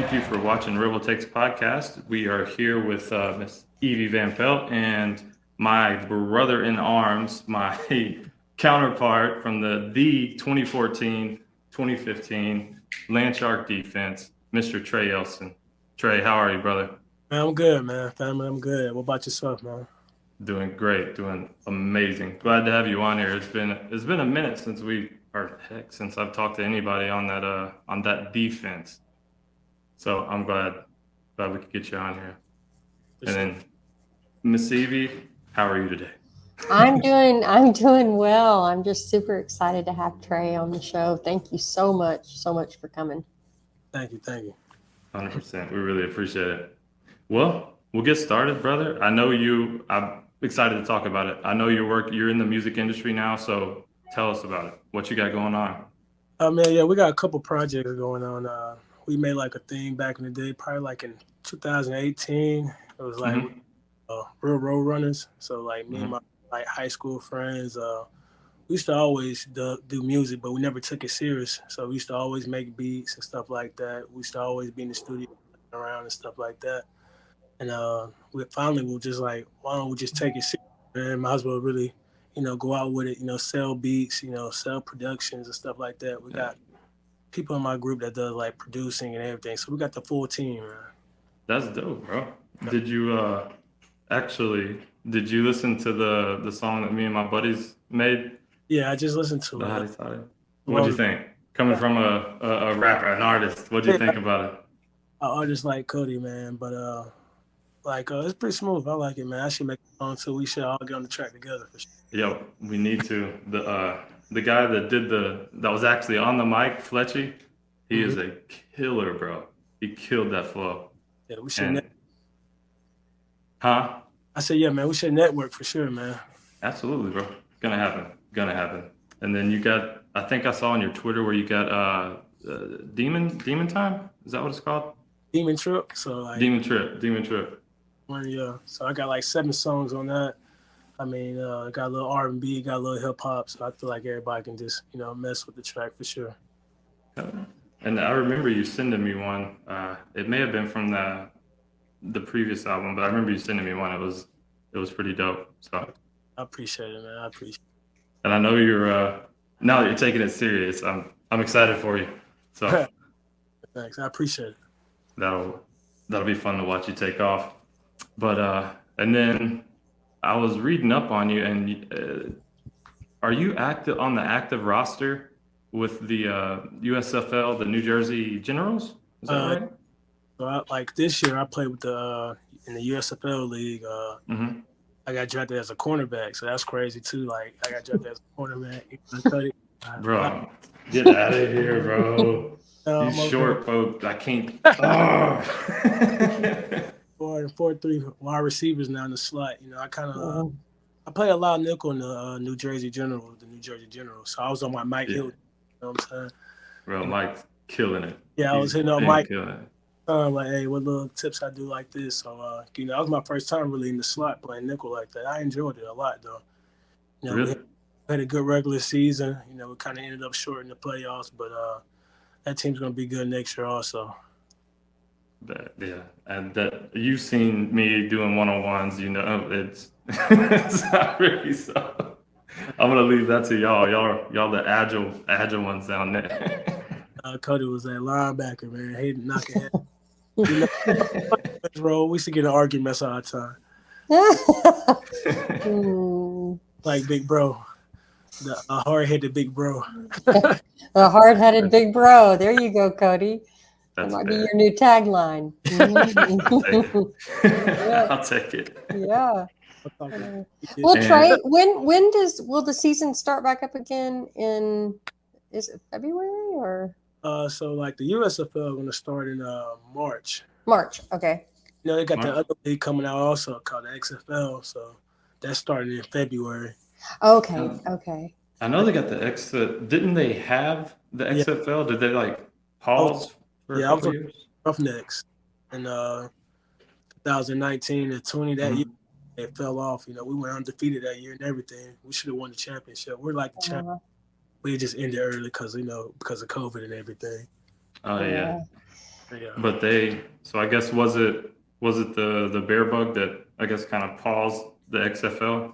thank you for watching Rebel Takes Podcast. We are here with Miss Evie Van Pelt and my brother in arms, my counterpart from the 2014-2015 Landshark Defense, Mr. Trae Elston. Trae, how are you, brother? Man, I'm good, man. Family, I'm good. What about yourself, man? Doing great, doing amazing. Glad to have you on here. It's been a minute since since I've talked to anybody on that defense. So I'm glad we could get you on here. And then Miss Evie, how are you today? I'm doing well. I'm just super excited to have Trae on the show. Thank you so much for coming. Thank you. 100%. We really appreciate it. Well, we'll get started, brother. I'm excited to talk about it. I know you're in the music industry now, so tell us about it. What you got going on? Man, yeah, we got a couple projects going on. We made like a thing back in the day, probably like in 2018. It was like Real Road Runners. So like me and my high school friends, we used to always do music, but we never took it serious. So we used to always make beats and stuff like that. We used to always be in the studio around and stuff like that. And we were just like, why don't we just take it serious, man? Might as well really, go out with it, sell beats, sell productions and stuff like that. We got people in my group that does like producing and everything. So we got the full team, man. That's dope, bro. Did you listen to the song that me and my buddies made? Yeah, I just listened to it. What'd you think? Coming from a rapper, an artist, what'd you think about it? An artist like Cody, man, but it's pretty smooth. I like it, man. I should make a song too. We should all get on the track together for sure. Yo, we need to. The guy that was actually on the mic, Fletchy, he is a killer, bro. He killed that flow. Yeah, we should. Huh? I said, yeah, man, we should network for sure, man. Absolutely, bro. Gonna happen. And then you got, I think I saw on your Twitter where you got Demon Time. Is that what it's called? Demon Trip. So like Demon Trip. Yeah. So I got like 7 songs on that. I mean, got a little R&B, got a little hip hop. So I feel like everybody can just, mess with the track for sure. And I remember you sending me one. It may have been from the previous album, but I remember you sending me one. It was pretty dope. So I appreciate it, man. I appreciate it. And I know you're now that you're taking it serious, I'm excited for you. So thanks. I appreciate it. That'll be fun to watch you take off. But and then I was reading up on you, and are you on the active roster with the USFL, the New Jersey Generals? Is that right? So this year, I played with in the USFL league. I got drafted as a cornerback, so that's crazy too. Like I got drafted as a cornerback. Bro, get out of here, bro. You short folk. I can't. 4-3 wide receivers now in the slot. I kind of I play a lot of nickel in the New Jersey Generals. So I was on my Mike Hill. You know what I'm saying? Bro, Mike's killing it. Yeah, I was hitting up Mike. Like, hey, what little tips I do like this? So, that was my first time really in the slot playing nickel like that. I enjoyed it a lot, though. Really? We had a good regular season. We kind of ended up short in the playoffs, but that team's going to be good next year also. Yeah, and that you've seen me doing one-on-ones, it's not really so. I'm going to leave that to y'all. Y'all the agile ones down there. Cody was that linebacker, man. He knocking head. Bro, we used to get in arguments all the time. Like Big Bro. The hard-headed Big Bro. The hard-headed Big Bro. There you go, Cody. That might be your new tagline. I'll take it. Yeah. Well, Trae, will the season start back up again is it February or? So like the USFL going to start in March. March, okay. They got the other league coming out also called the XFL, so that's starting in February. Okay. I know they got the didn't they have the XFL? Did they like pause for a couple years? Roughnecks in 2019 and 20 that year. It fell off. We went undefeated that year and everything. We should have won the championship. We're like the champion. We just ended early because of COVID and everything. Oh yeah. Yeah. But so I guess was it the bear bug that I guess kind of paused the XFL?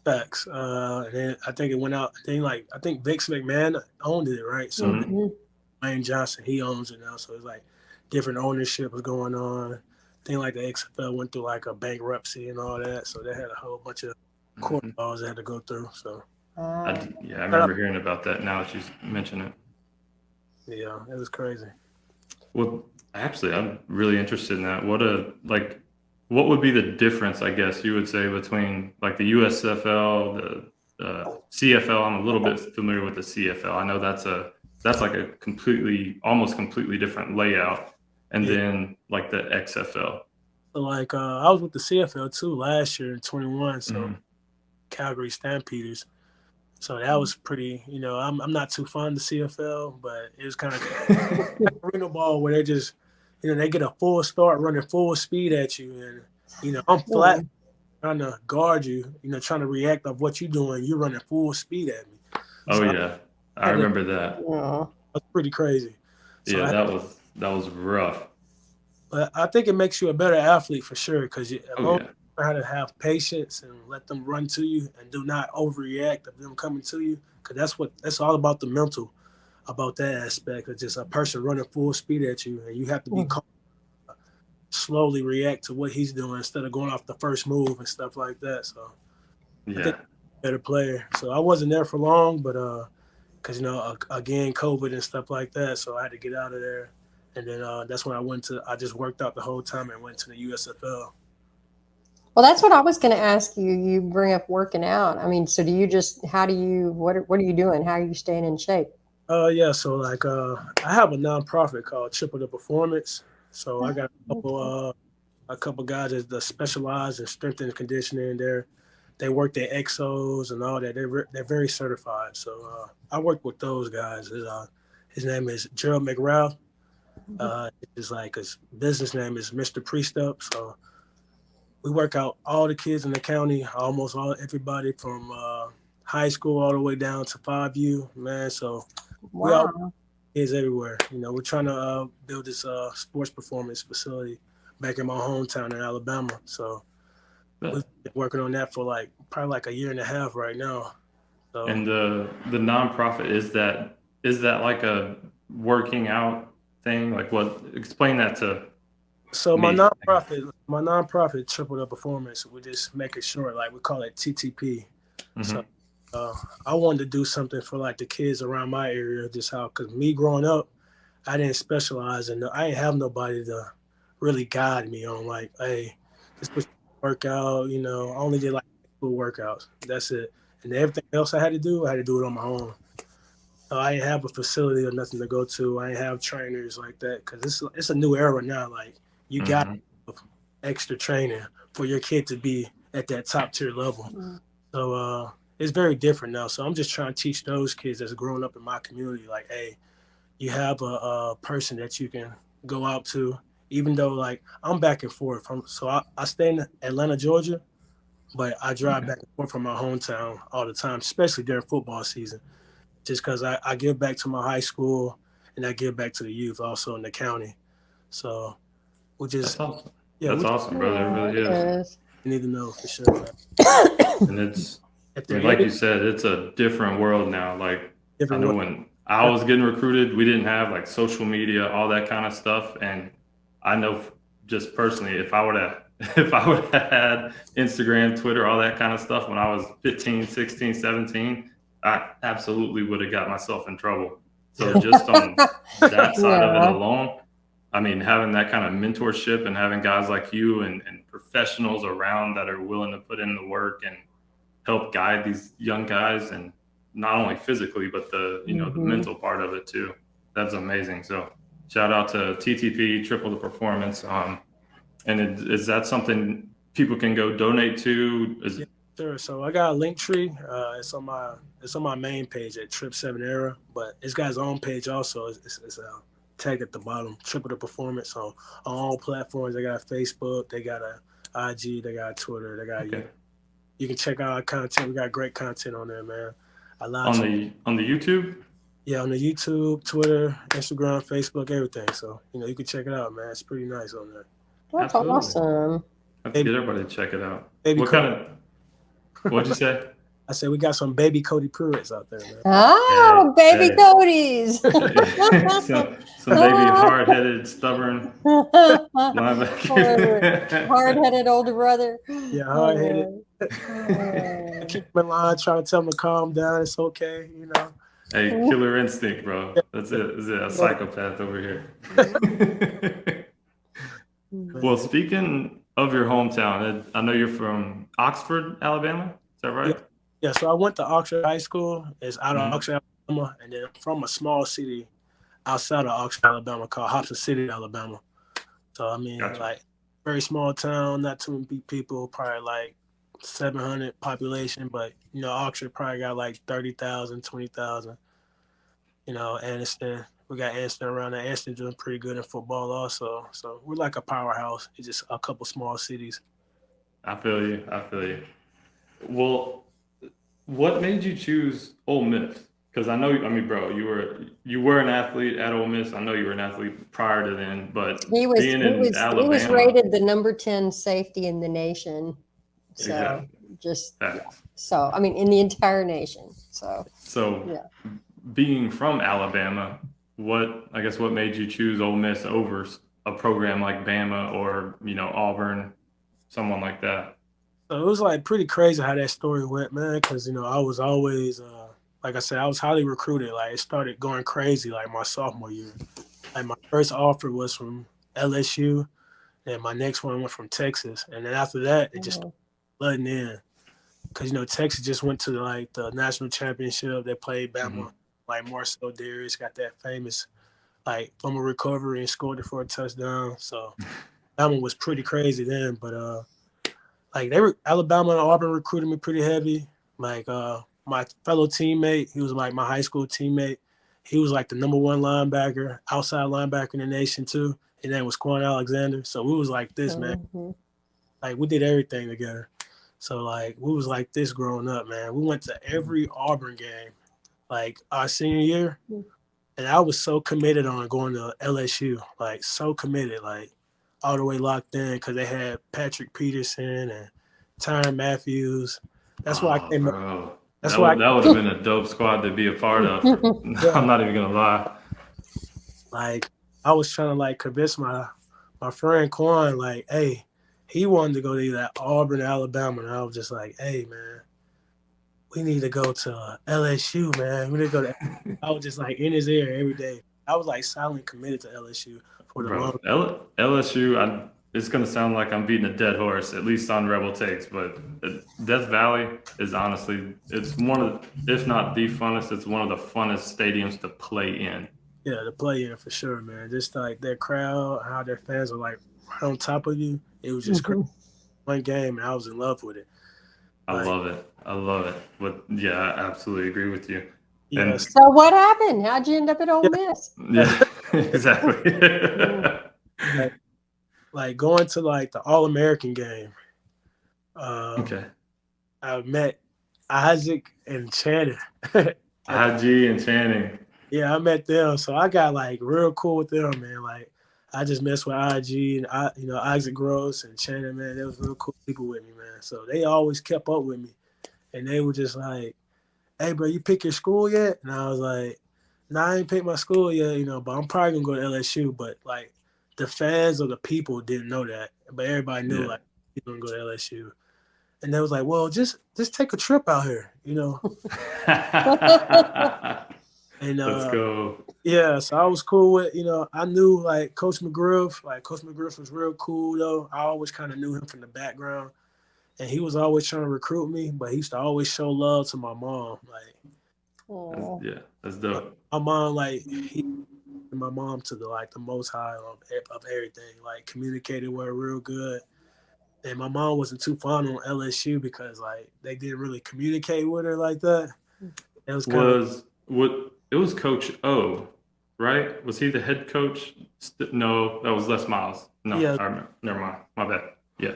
Facts. And then I think it went out. I think Vince McMahon owned it, right? So Mhm. Wayne Johnson, he owns it now. So it's like different ownership was going on. I think like the XFL went through like a bankruptcy and all that. So they had a whole bunch of court Mhm. laws they had to go through. So I remember hearing about that now that you mention it. yeah, it was crazy. Well, actually, I'm really interested in that. What would be the difference, I guess you would say, between like the USFL, the CFL? I'm a little bit familiar with the CFL. I know that's like a almost completely different layout, and Yeah. then like the XFL. So like I was with the CFL too last year in 21. So Mm-hmm. Calgary Stampeders. So that was pretty. I'm not too fond of CFL, but it was kind of arena ball where they just, they get a full start running full speed at you, and I'm flat trying to guard you, trying to react of what you're doing. You're running full speed at me. Oh So yeah, I remember that. that's pretty crazy. So Yeah, that was rough. but I think it makes you a better athlete for sure because as Oh long as yeah. you learn how to have patience and let them run to you and do not overreact of them coming to you, because that's all about the mental, about that aspect of just a person running full speed at you, and you have to be calm, slowly react to what he's doing instead of going off the first move and stuff like that. So I think Yeah. better player. So I wasn't there for long, but because again COVID and stuff like that, so I had to get out of there, and then that's when I just worked out the whole time and went to the USFL. Well, that's what I was going to ask you. You bring up working out. I mean, so what are you doing? How are you staying in shape? Yeah, so like I have a nonprofit called TripleThePerformance. So I got a couple guys that specialize in strength and conditioning. They work their exos and all that. They're very certified. So I work with those guys. His name is Gerald McRae. His business name is Mr. Prestep. So we work out all the kids in the county, almost everybody from high school all the way down to 5U, man. So we all Wow. kids everywhere. We're trying to build this sports performance facility back in my hometown in Alabama. So we've been working on that for probably like a year and a half right now. So And the nonprofit, is that like a working out thing? Like what? Explain that to so me. my nonprofit Triple the Performance. We just make it short, like we call it TTP. So Mm-hmm. I wanted to do something for like the kids around my area, just how because me growing up, I didn't specialize in I didn't have nobody to really guide me on like, hey, just put work out. I only did like school workouts. That's it. And everything else I had to do it on my own. So I didn't have a facility or nothing to go to. I didn't have trainers like that because it's a new era now. Like you got Mm-hmm. extra training for your kid to be at that top tier level. So it's very different now. So I'm just trying to teach those kids that's growing up in my community, like, hey, you have a person that you can go out to, even though like I'm back and forth. I stay in Atlanta, Georgia, but I drive back and forth from my hometown all the time, especially during football season, just because I give back to my high school and I give back to the youth also in the county. So we That's just, awesome. yeah, That's we awesome, brother. It Yeah, really it is. is. need to know for sure, man. And If I they're mean, like any you said, it's a different world now. Like I different know way, when I was getting recruited, we didn't have like social media, all that kind of stuff. And I know just personally, if I would have if I would have had Instagram, Twitter, all that kind of stuff when I was 15, 16, 17, I absolutely would have got myself in trouble. So yeah. just on that side of it Yeah. alone, I mean, having that kind of mentorship and having guys like you and professionals around that are willing to put in the work and help guide these young guys, and not only physically, but the mental part of it too. That's amazing. So shout out to TTP, Triple the Performance. And is that something people can go donate to? Yeah, sure. So I got a link tree. It's on my main page at Trip 7 Era, but it's got its own page also. It's tagged at the bottom. Triple the Performance on all platforms. They got Facebook, they got a IG, they got Twitter, they got Okay. you can check out our content. We got great content on there, man. A lot On of the YouTube? Yeah, on the YouTube, Twitter, Instagram, Facebook, everything. So, you can check it out, man. It's pretty nice on there. That's Absolutely. awesome. I have to get everybody to check it out. Baby What Cody. kind of? What'd you say? I said we got some baby Cody Pruitts out there, man. Oh, baby Cody's. some baby hard-headed, stubborn linebacker. Hard-headed older brother. Yeah, hard-headed. Keep him in line, trying to tell him to calm down. It's okay, Hey, killer instinct, bro. That's it. Is it a psychopath over here? Well, speaking of your hometown, I know you're from Oxford, Alabama. Is that right? Yeah. So I went to Oxford High School. It's out of Oxford, Alabama, and then from a small city outside of Oxford, Alabama, called Hobson City, Alabama. So I mean, like very small town, not too many people, probably like 700 population, but Oxford probably got like 30,000, 20,000. Anniston, we got Anniston around there. Anniston doing pretty good in football also. So we're like a powerhouse. It's just a couple small cities. I feel you. Well, what made you choose Ole Miss? Because I know, bro, you were an athlete at Ole Miss. I know you were an athlete prior to then, but he was rated the number 10 safety in the nation. So in the entire nation. So being from Alabama, what made you choose Ole Miss over a program like Bama or Auburn, someone like that? So it was like pretty crazy how that story went, man. Because I was always like I said, I was highly recruited. Like it started going crazy like my sophomore year. Like my first offer was from LSU, and my next one went from Texas, and then after that it just flooding in. Because Texas just went to like the national championship. They played Bama. Like Marcel Darius got that famous like fumble recovery and scored it for a touchdown. So Bama was pretty crazy then. But Alabama and Auburn recruited me pretty heavy. Like my fellow teammate, he was like my high school teammate. He was like the number one linebacker, outside linebacker in the nation too. His name was Quan Alexander. So we was like this, man. Like we did everything together. So like we was like this growing up, man. We went to every Auburn game, like our senior year, and I was so committed on going to LSU, like so committed, like all the way locked in because they had Patrick Peterson and Tyrann Matthews. That's why I came up. That would have been a dope squad to be a part of. I'm not even gonna lie. Like I was trying to like convince my friend Quan, like, hey, he wanted to go to either Auburn or Alabama, and I was just like, hey, man, we need to go to LSU, man. We need to go to. I was just like in his ear every day. I was like silently committed to LSU for the long. LSU. It's gonna sound like I'm beating a dead horse, at least on Rebel Takes, but Death Valley is honestly, it's one of, if not the funnest, it's one of the funnest stadiums to play in. Yeah, to play in for sure, man. Just like their crowd, how their fans are like right on top of you. It was just crazy. One game, and I was in love with it. I love it. But yeah, I absolutely agree with you. Yeah. So what happened? How'd you end up at Ole Miss? Yeah, exactly. like going to like the All-American game. Okay. I met Isaac and Channing. IG and Channing. Yeah, I met them. So I got like real cool with them, man. Like I just messed with IG and Isaac Gross and Channing, man. They was real cool people with me, man. So they always kept up with me. And they were just like, hey, bro, you pick your school yet? And I was like, nah, I ain't picked my school yet, but I'm probably going to go to LSU. But, like, the fans or the people didn't know that. But everybody knew, like, he's going to go to LSU. And they was like, well, just take a trip out here, And, let's go. Yeah, so I was cool with, I knew, like, Coach McGriff. Like, Coach McGriff was real cool, though. I always kind of knew him from the background. And he was always trying to recruit me, but he used to always show love to my mom. Like, that's dope. My mom, like, my mom to the most high of everything. Like, communicated with her real good. And my mom wasn't too fond on LSU because, like, they didn't really communicate with her like that. It was it was Coach O, right? Was he the head coach? No, that was Les Miles. No, I remember. Never mind. My bad. Yeah.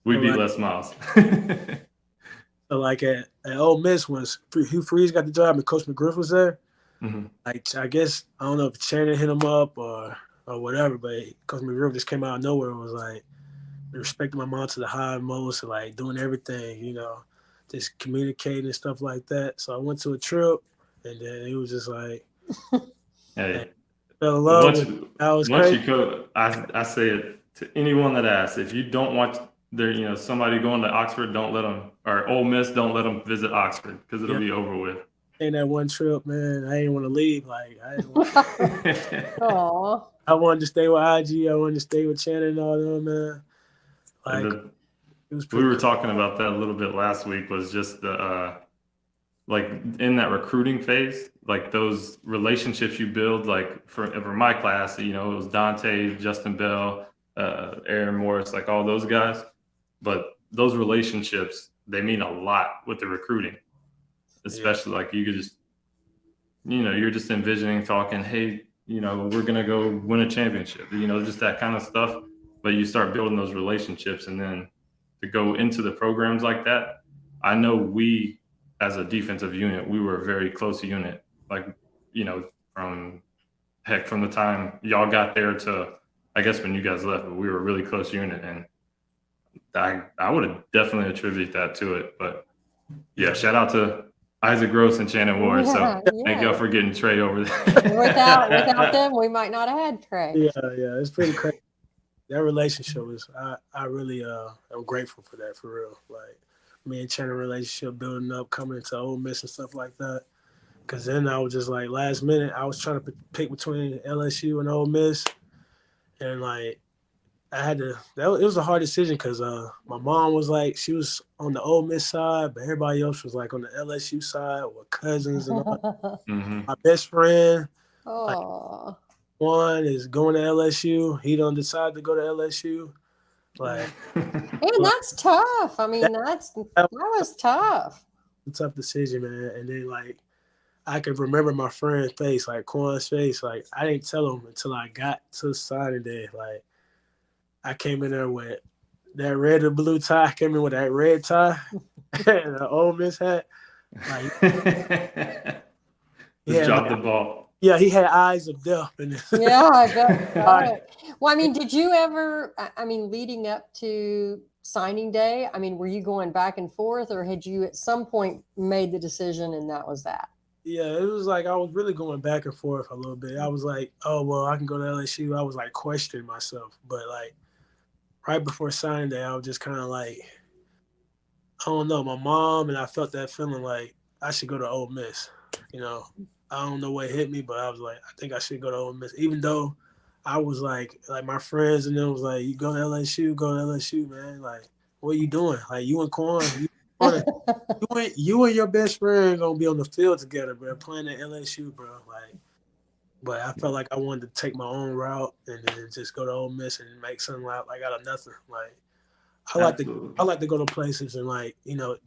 We beat Les Miles. So like at Ole Miss, when Hugh Freeze got the job and Coach McGriff was there, Like, I guess, I don't know if Shannon hit him up or whatever, but Coach McGriff just came out of nowhere and was like, respecting my mom to the high most and like doing everything, just communicating and stuff like that. So I went to a trip and then it was just like, hey, fell in love with it. Once you go, I say it to anyone that asks, if you don't want somebody going to Oxford, don't let them, or Ole Miss, don't let them visit Oxford because it'll be over with. In that one trip, man, I didn't want to leave. Like, I wanted to stay with IG. I wanted to stay with Shannon and all them, man. Like, it was we were talking about that a little bit last week, was just the like in that recruiting phase, like those relationships you build, like for my class, it was Dante, Justin Bell, Aaron Morris, like all those guys. But those relationships, they mean a lot with the recruiting, especially like you could just, you're just envisioning talking, hey, we're going to go win a championship, just that kind of stuff. But you start building those relationships, and then to go into the programs like that, I know we, as a defensive unit, we were a very close unit. Like, from the time y'all got there to, I guess, when you guys left, but we were a really close unit. And I would have definitely attributed that to it. But yeah, shout out to Isaac Gross and Shannon Ward. Thank y'all for getting Trae over there. Without them, we might not have had Trae. Yeah, it's pretty crazy. That relationship was, I really I'm grateful for that, for real. Like, me and Shannon relationship building up, coming into Ole Miss and stuff like that. Because then I was just like, last minute, I was trying to pick between LSU and Ole Miss. And like, I had to, it was a hard decision because my mom was like, she was on the Ole Miss side, but everybody else was like on the LSU side with cousins and all. My best friend, one is going to LSU. He don't decide to go to LSU. Like, and that's tough. I mean, that was tough. A tough decision, man. And then like, I could remember my friend's face, like Quan's face. Like, I didn't tell him until I got to signing day. Like, I came in there with that red and blue tie. I came in with that red tie and an Ole Miss hat. Like, dropped the ball. Yeah, he had eyes of death. Yeah, I bet. Well, I mean, did you ever, leading up to signing day, were you going back and forth, or had you at some point made the decision and that was that? Yeah, it was like I was really going back and forth a little bit. I was like, oh, well, I can go to LSU. I was like questioning myself. But like right before signing day, I was just kind of like, I don't know, my mom, and I felt that feeling like I should go to Ole Miss. I don't know what hit me, but I was like, I think I should go to Ole Miss. Even though I was like my friends and them was like, you go to LSU, man. Like, what are you doing? Like, you and Quan, you and your best friend gonna be on the field together, bro, playing at LSU, bro. Like, but I felt like I wanted to take my own route and then just go to Ole Miss and make something out of nothing. Like, I like to go to places and like,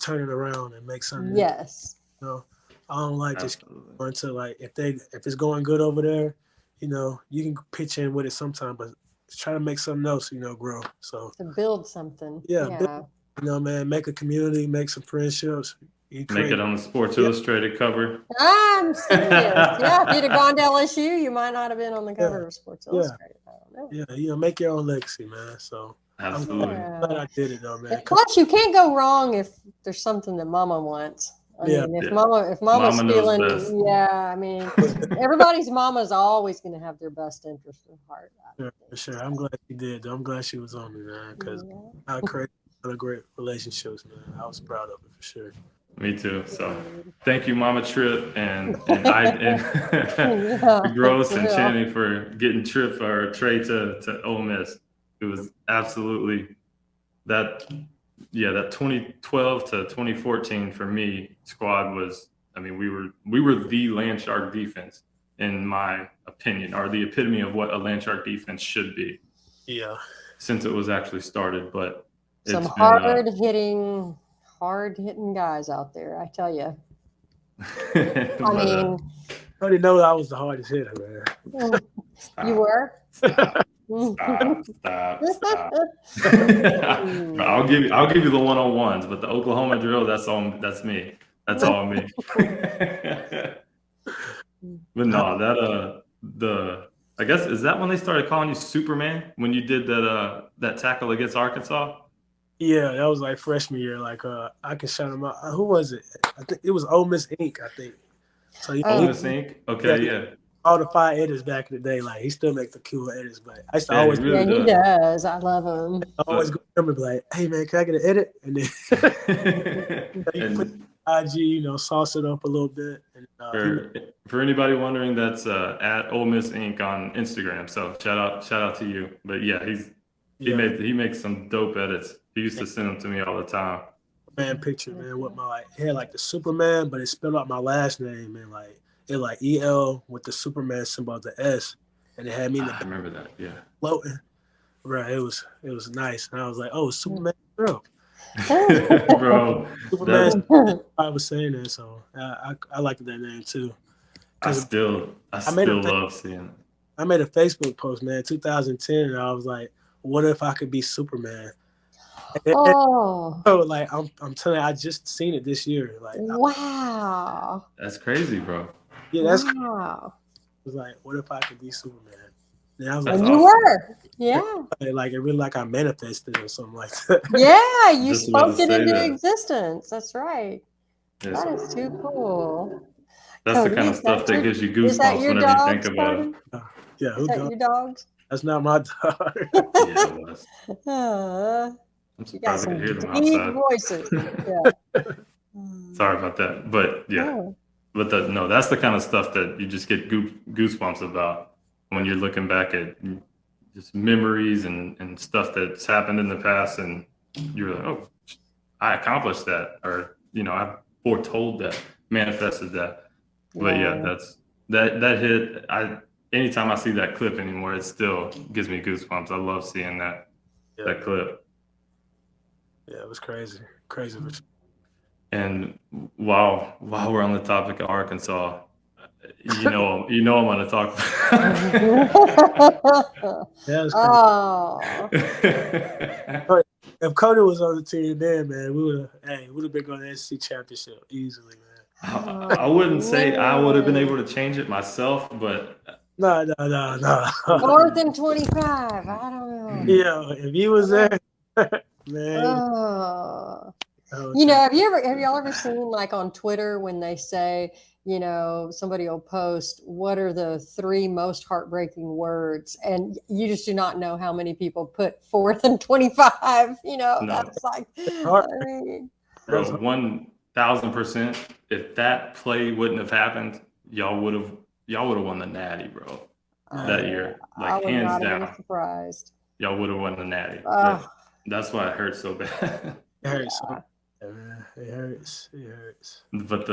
turn it around and make something. Yes. I don't like just going to like if it's going good over there, you can pitch in with it sometime, but try to make something else, grow. So to build something. Yeah. Man, make a community, make some friendships. Make it on the Sports Illustrated cover. I'm serious. Yeah, if you'd have gone to LSU, you might not have been on the cover of Sports Illustrated. I don't know. Yeah, make your own legacy, man. So absolutely. I'm glad I did it though, man. And plus, you can't go wrong if there's something that Mama wants. If Mama's feeling, everybody's mama's always going to have their best interest in heart. For sure. I'm glad she did. I'm glad she was on me, man, because I created a lot of great relationships, man. I was proud of it for sure. Me too. So thank you, Mama Trip and Gross and Channing for getting Trae to Ole Miss. It was absolutely that 2012 to 2014 for me squad was, we were the Landshark defense, in my opinion, or the epitome of what a Landshark defense should be. Yeah. Since it was actually started, but some hard hitting guys out there, I tell you. I already know I was the hardest hitter, man. You were? Stop. I'll give you the one-on-ones, but the Oklahoma drill, that's me. That's all me. But no, I guess is that when they started calling you Superman when you did that tackle against Arkansas? Yeah, that was like freshman year. Like I can shout him out. Who was it? I think it was Ole Miss Inc. I think. So Ole Miss Inc. Okay, yeah. All the 5 edits back in the day, like he still makes the cool edits, but I used to Yeah, always he really he does. I love him. always go to him and be like, "Hey man, can I get an edit?" And then you put IG, sauce it up a little bit. And for anybody wondering, that's at Ole Miss Inc. on Instagram. So shout out to you. But yeah, he makes some dope edits. He used to send them to me all the time. Man, picture, man, with my it had like the Superman, but it spelled out my last name and like it like EL with the Superman symbol, the S, and it had me in the I remember that, yeah. Floating. Right, it was nice. And I was like, oh, Superman girl. Bro. Superman I was saying that, so I liked that name too. I still love seeing it. I made a Facebook post, man, 2010, and I was like, what if I could be Superman? So like I'm telling you, I just seen it this year. Like wow. That's crazy, bro. Yeah, that's wow. I was like, what if I could be Superman? And I was and like, you were. Yeah. Like it really like I manifested or something like that. Yeah, you Just spoke it into that. existence. That's right. Yes. That is too cool. That's Cody, the kind of stuff that gives you goosebumps whenever you think about it. Yeah, is that your dogs? That's not my dog. Yeah, it was. I'm surprised I could hear them outside. Voices. Yeah. Sorry about that, but yeah, but that's the kind of stuff that you just get goosebumps about when you're looking back at just memories and stuff that's happened in the past, and you're like, oh, I accomplished that, or I foretold that, manifested that. But yeah, that hit. Anytime I see that clip anymore, it still gives me goosebumps. I love seeing that clip. Yeah, it was crazy. And while we're on the topic of Arkansas, I'm going to talk. If Cody was on the team then, man, we would have been going to the SEC championship easily, man. I wouldn't say I would have been able to change it myself, but no. 4th and 25. I don't know. Yeah, if he was there, man. Have y'all ever seen like on Twitter when they say, somebody will post what are the 3 most heartbreaking words, and you just do not know how many people put 4th and 25. That's like, I mean, 1,000%. If that play wouldn't have happened, y'all would have won the Natty, bro. That year, like hands down. Surprised. Y'all would have won the Natty. That's why it hurts so bad. It hurts. It hurts. But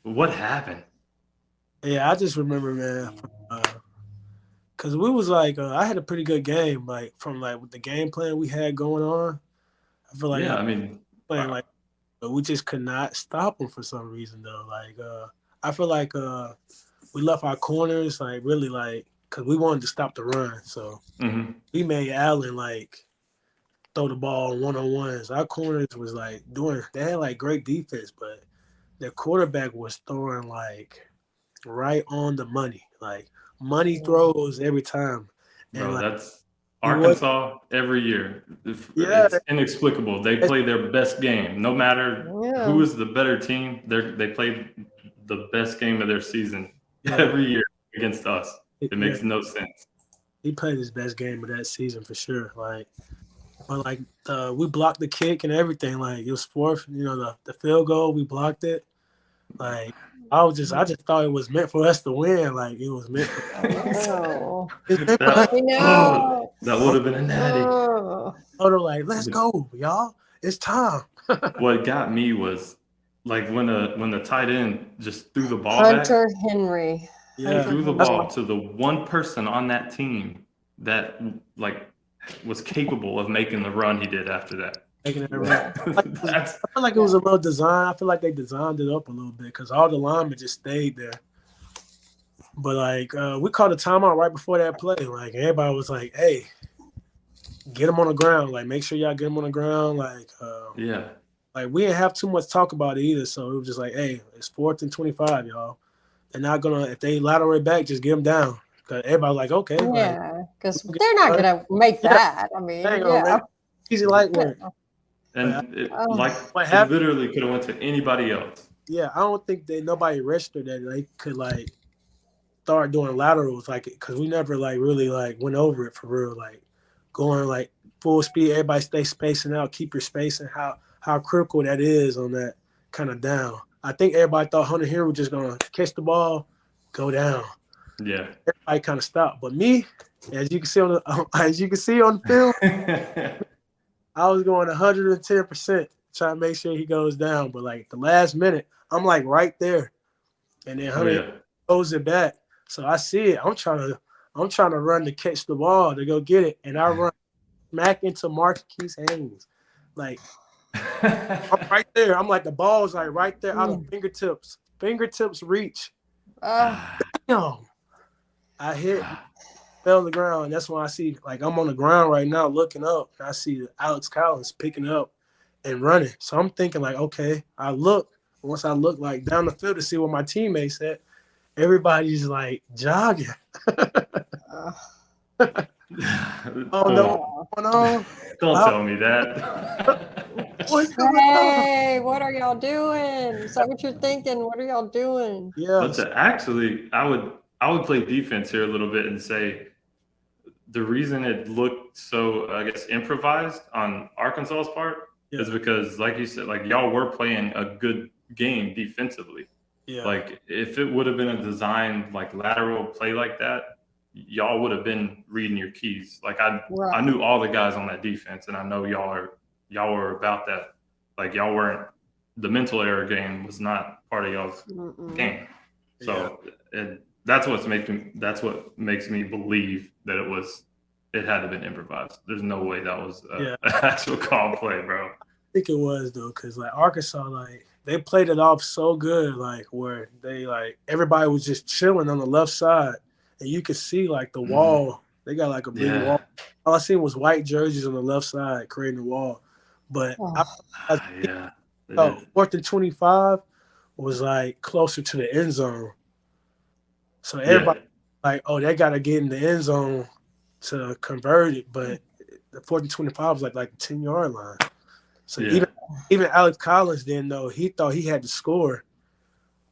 what happened? Yeah, I just remember, man, because we was like, I had a pretty good game, like from like with the game plan we had going on. I feel like playing like, but we just could not stop them for some reason though. Like, I feel like we left our corners like really like because we wanted to stop the run, so we made Allen like throw the ball one-on-ones. Our corners was like they had like great defense, but their quarterback was throwing like right on the money, like money throws every time. And bro, that's Arkansas every year. It's inexplicable. They play their best game. No matter who is the better team, they play the best game of their season every year against us. It makes no sense. He played his best game of that season for sure. But we blocked the kick and everything. Like it was 4th, the field goal, we blocked it. Like I just thought it was meant for us to win. Like it was meant for that would have been a natty. They're like, let's go, y'all. It's time. What got me was like when the tight end just threw the ball Hunter Henry. Yeah. Threw the ball to the one person on that team that like was capable of making the run he did after that. Making it run. I feel like it was a little design. I feel like they designed it up a little bit because all the linemen just stayed there. But like we called a timeout right before that play. Like everybody was like, "Hey, get him on the ground. Like make sure y'all get him on the ground." Like like we didn't have too much talk about it either. So it was just like, hey, it's 4th and 25, y'all. They're not gonna if they lateral it back, just get them down. Cause everybody like, okay, like, Yeah, because they're not gonna make that. I mean, yeah. Easy light work. And What it happened? literally could have went to anybody else. Yeah, I don't think nobody registered that they could like start doing laterals like because we never like really like went over it for real, like going like full speed. Everybody stay spacing out, keep your spacing. How critical that is on that kind of down. I think everybody thought Hunter Henry was just gonna catch the ball, go down. Yeah. Everybody kind of stopped, but me, as you can see on the film, I was going 110%. Trying to make sure he goes down. But like the last minute, I'm like right there. And then Hunter throws it back. So I see it. I'm trying to run to catch the ball to go get it. And I run smack into Marquise Haynes. Like I'm right there. I'm like the ball's like right there out of fingertips. Fingertips reach. Damn. I hit, fell on the ground. That's when I see like I'm on the ground right now looking up. And I see Alex Collins picking up and running. So I'm thinking like, okay, once I look like down the field to see where my teammates at, everybody's like jogging. Oh no, what's going on? Don't tell me that. What's going on? Hey, what are y'all doing? Is that what you're thinking? What are y'all doing? Yeah. But actually, I would play defense here a little bit and say the reason it looked so, I guess, improvised on Arkansas's part is because, like you said, like y'all were playing a good game defensively. Yeah. Like if it would have been a designed like lateral play like that, y'all would have been reading your keys. Like I knew all the guys on that defense, and I know y'all were about that. Like y'all weren't. The mental error game was not part of y'all's game. So that's what makes me believe that it had to have been improvised. There's no way that was an actual call play, bro. I think it was though, because like Arkansas, like they played it off so good, like where they like everybody was just chilling on the left side, and you could see like the wall. They got like a big wall. All I seen was white jerseys on the left side creating the wall. But 4th and 25 was like closer to the end zone. So everybody like, oh, they got to get in the end zone to convert it. But the 4th and 25 was like the 10-yard line. So even Alex Collins didn't know. He thought he had to score.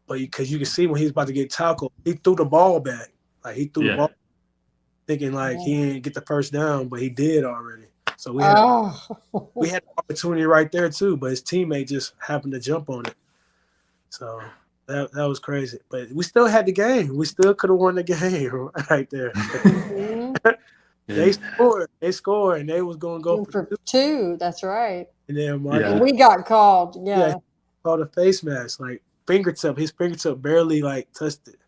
But because you can see when he was about to get tackled, he threw the ball back. Like he threw the ball thinking like he didn't get the first down, but he did already. So we had an opportunity right there too, but his teammate just happened to jump on it. So that was crazy. But we still had the game. We still could have won the game right there. They scored, and they was going to go for two. That's right. And then we got called. Yeah, called a face mask. Like his fingertip barely like touched it,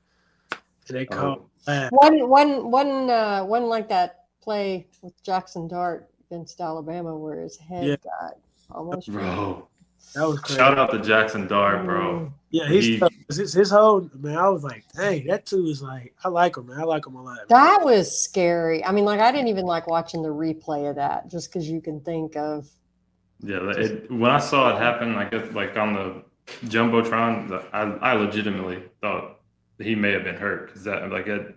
and they called. One like that play with Jackson Dart against Alabama where his head got almost. Bro, that was crazy. Shout out to Jackson Dart, bro. Yeah, his whole man. I was like, dang, that dude is like, I like him, man. I like him a lot. That was scary. I mean, like I didn't even like watching the replay of that, just because you can think of. Yeah, when I saw it happen, like on the jumbotron, I legitimately thought he may have been hurt because that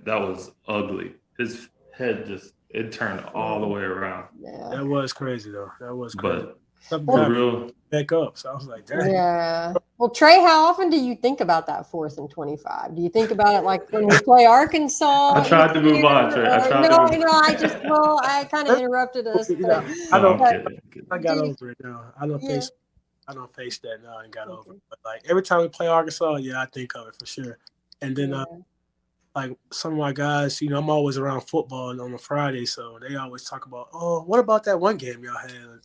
was ugly. His head it turned all the way around. Yeah, that was crazy though. That was crazy. But for real, back up. So I was like, dang. Yeah. Well, Trae, how often do you think about that 4th and 25? Do you think about it like when we play Arkansas? I tried to move on, Trae. I kind of interrupted us. But, I got over it now. I don't face that now. I got over it. But like every time we play Arkansas, I think of it for sure. And then like some of my guys, I'm always around football on a Friday, so they always talk about, oh, what about that one game y'all had?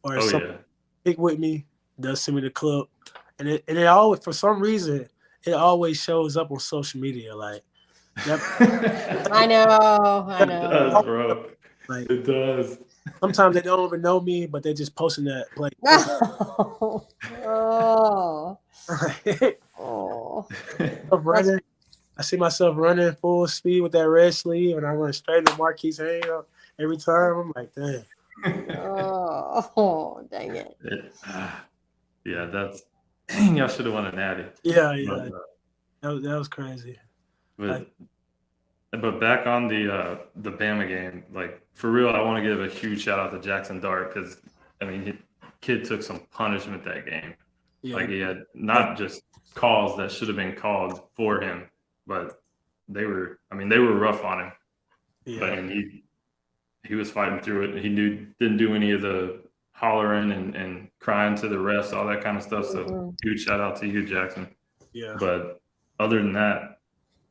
Or something pick with me, they'll send me the clip. And it always, for some reason, it always shows up on social media. Like I know. It does, bro. Like, it does. Sometimes they don't even know me, but they're just posting that play. Running. I see myself running full speed with that red sleeve, and I run straight to Marquise Haynes every time. I'm like, dang. Oh, dang it. Yeah, that's dang. Y'all should have won a natty. Yeah, that was crazy. But back on the Bama game, like for real, I want to give a huge shout out to Jackson Dart because I mean, kid took some punishment that game. Yeah, Like he had not just calls that should have been called for him, but they were rough on him. yeah. But and he was fighting through it. He didn't do any of the hollering and crying to the refs, all that kind of stuff. So huge shout out to you, Jackson. Yeah. But other than that,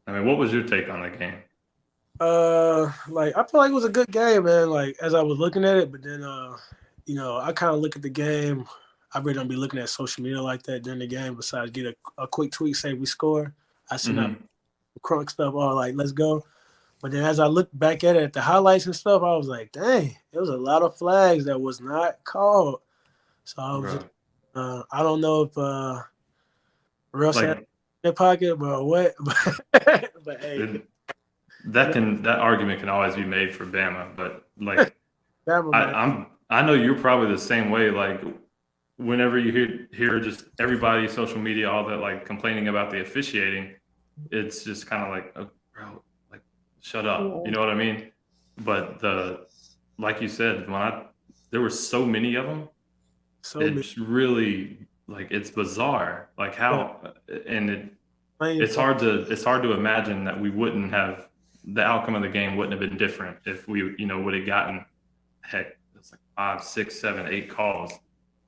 I mean, what was your take on that game? Like I feel like it was a good game, man. Like as I was looking at it, but then you know, I kind of look at the game. I really don't be looking at social media like that during the game. Besides, get a quick tweet say we score. I send out crunk stuff, all like let's go. But then as I look back at it, at the highlights and stuff, I was like, dang, there was a lot of flags that was not called. So I was just, I don't know if Russ had in their pocket, but what? But hey. That argument can always be made for Bama, but like Bama, I know you're probably the same way. Like whenever you hear just everybody, social media, all that, like complaining about the officiating, it's just kind of like, oh, bro, like shut up. You know what I mean? But like you said, there were so many of them, it's really like it's bizarre. Like how and it's hard to imagine that we wouldn't have. The outcome of the game wouldn't have been different if we, would have gotten, heck, it's like 5, 6, 7, 8 calls.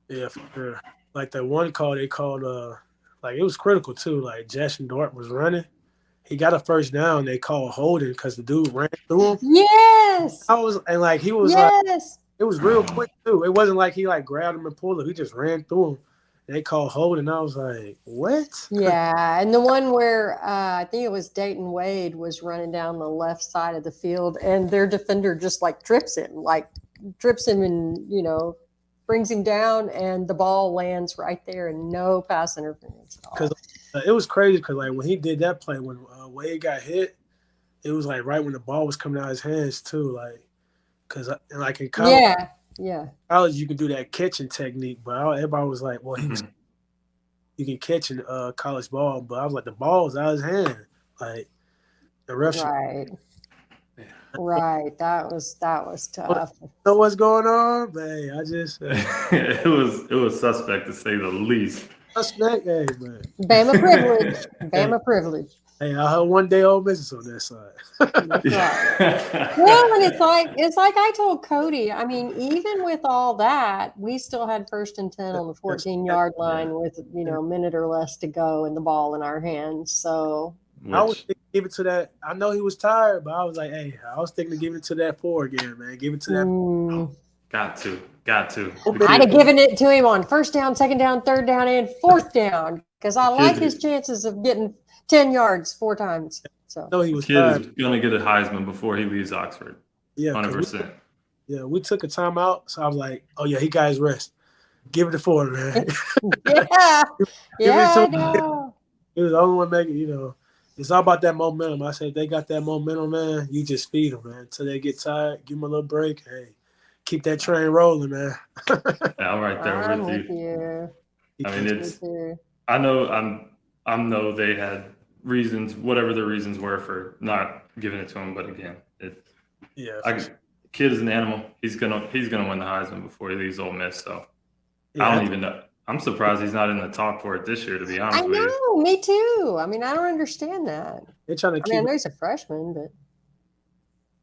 Yeah, for sure. Like that one call they called, like it was critical too. Like Jackson Dart was running, he got a first down. They called holding because the dude ran through him. Yes. He was like, it was real quick too. It wasn't like he like grabbed him and pulled him. He just ran through him. They called holding. I was like, what? Yeah, and the one where I think it was Dayton Wade was running down the left side of the field, and their defender just like trips him and brings him down, and the ball lands right there, and no pass interference at all. Because it was crazy. Because like when he did that play, when Wade got hit, it was like right when the ball was coming out of his hands too. Like, because like in college, college you can do that catching technique, but everybody was like, well, you can catch in college ball, but I was like, the ball was out of his hand. Like the ref. Right. That was tough. Know what's going on? But hey, I just it was suspect to say the least. Suspect, hey, man. Bama privilege. Bama privilege. Hey, I heard one day Ole Miss on that side. Well, and it's like I told Cody. I mean, even with all that, we still had 1st and 10 on the 14-yard line with a minute or less to go and the ball in our hands. So I was thinking give it to that. I know he was tired, but I was like, hey, I was thinking to give it to that 4 again, man. Give it to that. Got to. I'd have given it to him on 1st down, 2nd down, 3rd down, and 4th down because I like his chances of getting 10 yards 4 times. So he was going to get a Heisman before he leaves Oxford. Yeah, 100%. We took a timeout, so I was like, oh yeah, he got his rest. Give it to 4, man. Yeah. He was the only one making. It's all about that momentum. I said, if they got that momentum, man, you just feed them, man. Until they get tired, give them a little break. Hey, keep that train rolling, man. I'm right there with you. I mean, I know they had reasons, whatever the reasons were for not giving it to him. But again, kid is an animal. He's gonna win the Heisman before he leaves Ole Miss. So I don't even know. I'm surprised he's not in the talk for it this year, to be honest with you. I know, me too. I mean, I don't understand that. They're trying to keep. I know he's a freshman, but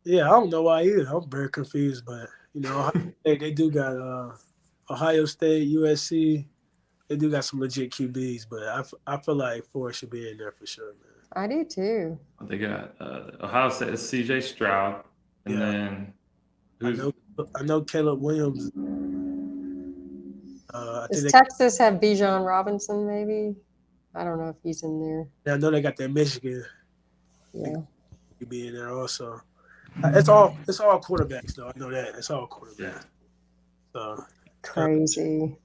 yeah, I don't know why either. I'm very confused, but they do got Ohio State, USC. They do got some legit QBs, but I feel like 4 should be in there for sure, man. I do too. They got Ohio State is C.J. Stroud, and then I know Caleb Williams. Does Texas have Bijan Robinson? Maybe I don't know if he's in there. Yeah, I know they got that Michigan. Yeah, he be in there also. It's all quarterbacks though. I know that it's all quarterbacks. Yeah. So crazy.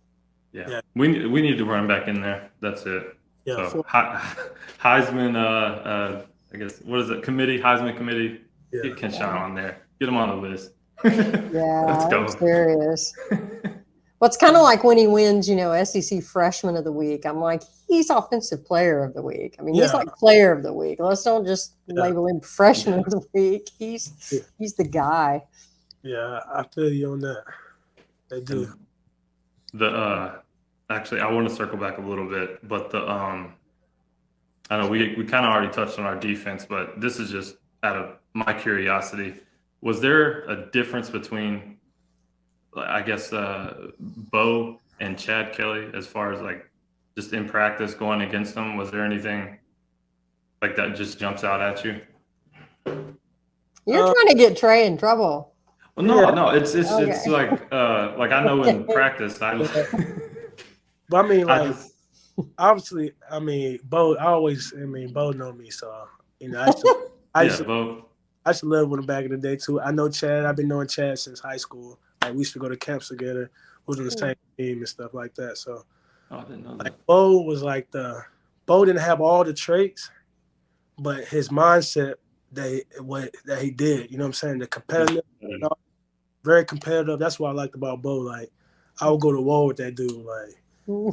Yeah. We need to run back in there. That's it. Yeah. So, Heisman. I guess what is it? Heisman committee. Yeah. Get Ken Shine on there. Get him on the list. Yeah, Let's go. I'm serious. Well, it's kind of like when he wins, SEC Freshman of the Week. I'm like, he's Offensive Player of the Week. I mean, he's like Player of the Week. Let's don't just label him Freshman of the Week. He's the guy. Yeah, I feel you on that. They do. Actually, I want to circle back a little bit, but I know we kind of already touched on our defense, but this is just out of my curiosity. Was there a difference between, I guess, Bo and Chad Kelly as far as like just in practice going against them? Was there anything like that just jumps out at you? You're trying to get Trae in trouble. Well, no, it's like I know in practice But I mean, like, obviously, I mean, Bo know me, so I used to love him back in the day too. I know Chad. I've been knowing Chad since high school. Like, we used to go to camps together. We was on the same team and stuff like that. So, I didn't know like, that. Bo was like Bo didn't have all the traits, but his mindset that he did. You know what I'm saying? The competitive, very competitive. That's what I liked about Bo. Like, I would go to war with that dude. Like,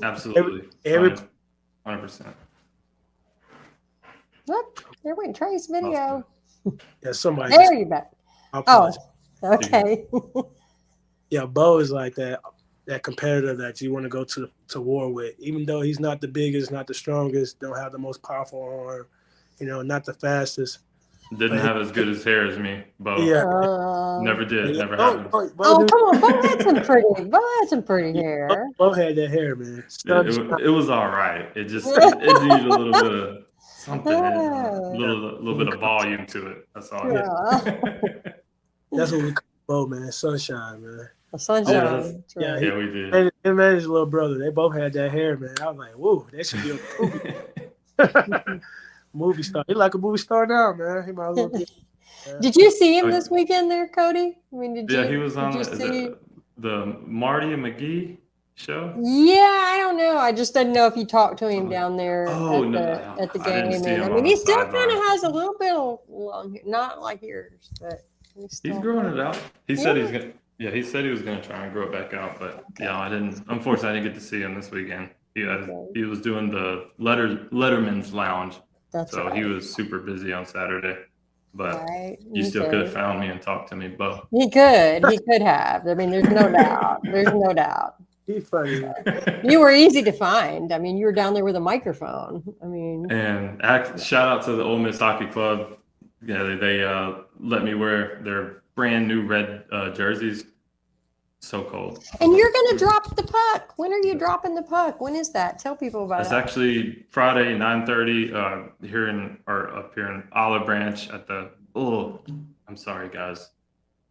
absolutely, every 100%. Look, there went Trae's video. Yeah, somebody. There you back. Oh, okay. Yeah, Bo is like that competitor that you want to go to war with, even though he's not the biggest, not the strongest, don't have the most powerful arm, not the fastest. Didn't have as good as hair as me, Bo. Yeah, never did. Yeah, never happened. Come on, Bo had some pretty hair. Bo had that hair, man. It was all right. It just it needed a little bit of something, a little bit of volume to it. That's all. Yeah. That's what we call Bo, man. Sunshine, man. Sunshine. Yeah, right. we did. Him and his little brother, they both had that hair, man. I was like, whoa, that should be a movie. Movie star. He's like a movie star now, man. He might as well be. Did you see him this weekend there, Cody? I mean, he was on the Marty and McGee show. Yeah, I don't know. I just didn't know if you talked to him down there at the game. And I mean, he still kind of has a little bit of long hair, not like yours, but he's growing it out. He said he's gonna. Yeah, he said he was gonna try and grow it back out, but I didn't. Unfortunately, I didn't get to see him this weekend. He was doing the Letterman's Lounge. So he was super busy on Saturday, but you still could have found me and talked to me, Bo. He could have. I mean, there's no doubt. There's no doubt. He's funny. You were easy to find. I mean, you were down there with a microphone. I mean, and shout out to the Ole Miss Hockey Club. Yeah, they let me wear their brand new red jerseys. So cold. And you're going to drop the puck. When are you dropping the puck? When is that? Tell people about it. It's actually Friday, 9:30 up here in Olive Branch at the, I'm sorry, guys.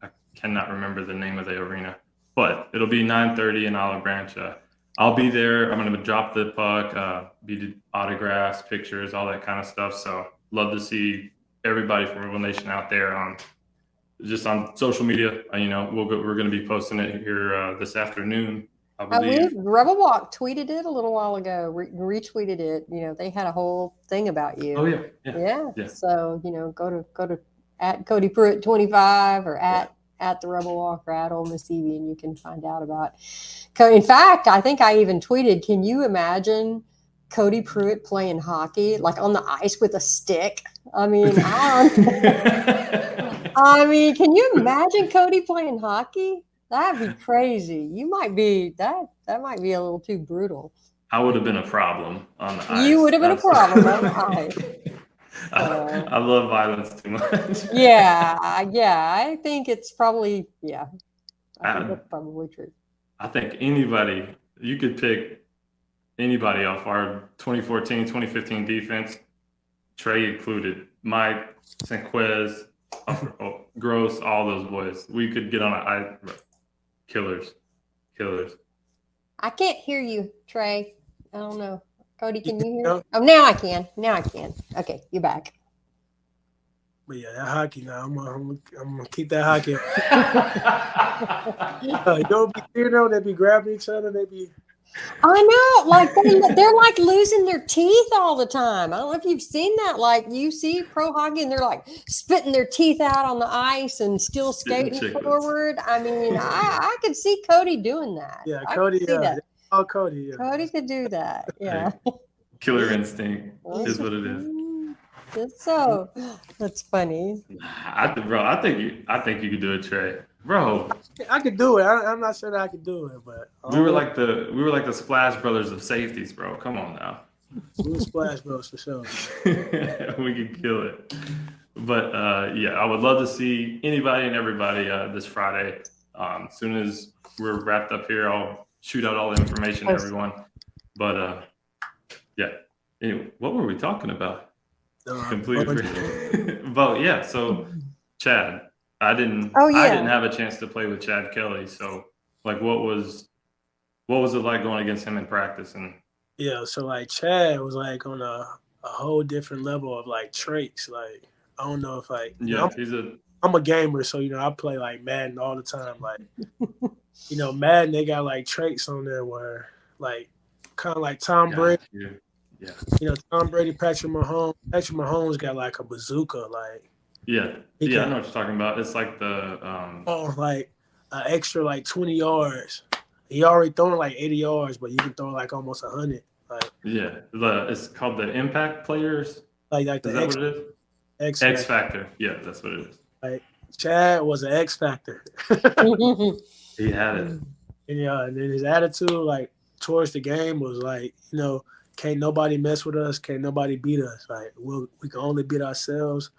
I cannot remember the name of the arena, but it'll be 9:30 in Olive Branch. I'll be there. I'm going to drop the puck, be autographs, pictures, all that kind of stuff. So love to see everybody from Rebel Nation out there on social media. We're going to be posting it here this afternoon. I believe Rebel Walk tweeted it a little while ago, retweeted it. They had a whole thing about you. Oh yeah. So go to at Cody Pruitt 25 or at the Rebel Walk or at Ole Miss Evie, and you can find out about. In fact, I think I even tweeted. Can you imagine Cody Pruitt playing hockey like on the ice with a stick? I mean, can you imagine Cody playing hockey? That'd be crazy. That might be a little too brutal. I would have been a problem on the ice. You would have been a problem on the ice. I love violence too much. Yeah. I think it's probably, I think that's probably true. I think you could pick anybody off our 2014, 2015 defense, Trae included, Mike, Sanquez, Gross, all those boys. We could get on a killers. I can't hear you, Trae. I don't know. Cody, can you hear? Oh, now I can. Okay, you're back. But yeah, that hockey now. I'm gonna keep that hockey. Don't be they be grabbing each other. They be I know, like they're like losing their teeth all the time. I don't know if you've seen that. Like you see pro hockey, and they're like spitting their teeth out on the ice and still Spitting skating chicklets. forward. I mean, I could see Cody doing that. Yeah, I Cody. could see that. Oh, Cody. Yeah. Cody could do that. Yeah. Killer instinct is what it is. Just so that's funny. I think you could do it, Trae. Bro, I could do it. I'm not sure that I could do it, but we were like the Splash Brothers of safeties, bro. Come on now. we were Splash Bros for sure. We could kill it. But yeah, I would love to see anybody and everybody this Friday. As soon as we're wrapped up here, I'll shoot out all the information to everyone. But yeah. Anyway, what were we talking about? Completely. But yeah, so Chad, I didn't have a chance to play with Chad Kelly. So like, what was it like going against him in practice? And yeah, so like Chad was like on a whole different level of like traits. Like I don't know if like I'm a gamer, so I play like Madden all the time. Like Madden, they got like traits on there where like kind of like Tom Brady. Yeah. Tom Brady, Patrick Mahomes. Patrick Mahomes got like a bazooka, like. I know what you're talking about. It's like the like an extra like 20 yards. He already throwing like 80 yards, but you can throw like almost 100. Like it's called the impact players. Like is that what it is? X Factor. Yeah, that's what it is. Like Chad was an X Factor. He had it. And then his attitude like towards the game was like, can't nobody mess with us, can't nobody beat us. Like we can only beat ourselves.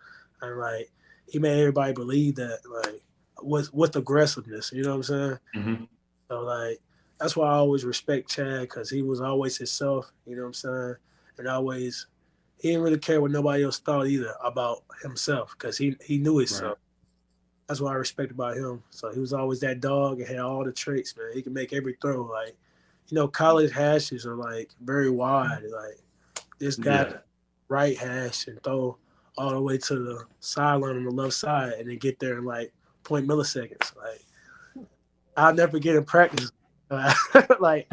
And like he made everybody believe that like with aggressiveness, you know what I'm saying? Mm-hmm. So like that's why I always respect Chad, because he was always himself, you know what I'm saying? And he didn't really care what nobody else thought either about himself, because he knew himself. Right. That's what I respect about him. So he was always that dog and had all the traits, man. He can make every throw. Like, college hashes are like very wide. Like this guy right hash and throw all the way to the sideline on the left side and then get there in like 0.0 milliseconds. Like I'll never get in practice. Like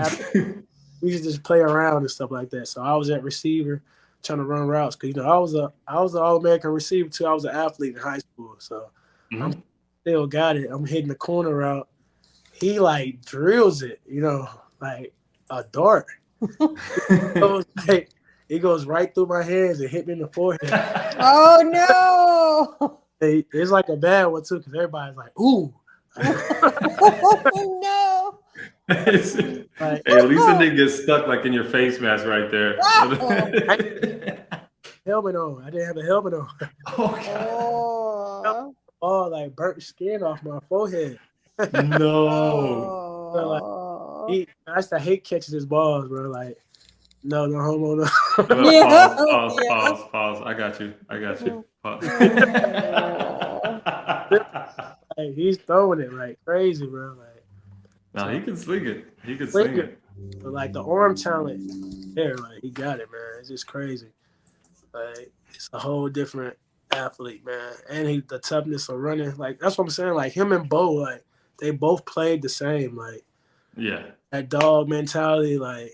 we should just play around and stuff like that. So I was at receiver trying to run routes, because I was an All-American receiver too. I was an athlete in high school, so I'm still got it. I'm hitting the corner route. He like drills it, like a dart. It goes right through my hands and hit me in the forehead. Oh no! It's like a bad one too, because everybody's like, "Ooh." Oh no! Hey, at least it didn't get stuck like in your face mask right there. Helmet on. I didn't have a helmet on. Oh, like burnt skin off my forehead. No. So, like, I used to hate catching his balls, bro. Like, no homo, no. Pause. I got you. Pause. Like, he's throwing it like crazy, bro. Like, no, he can sling it. He can sling it. But like the arm talent there, like he got it, man. It's just crazy. Like it's a whole different athlete, man. And the toughness of running, like that's what I'm saying. Like him and Bo, like they both played the same. Like that dog mentality. Like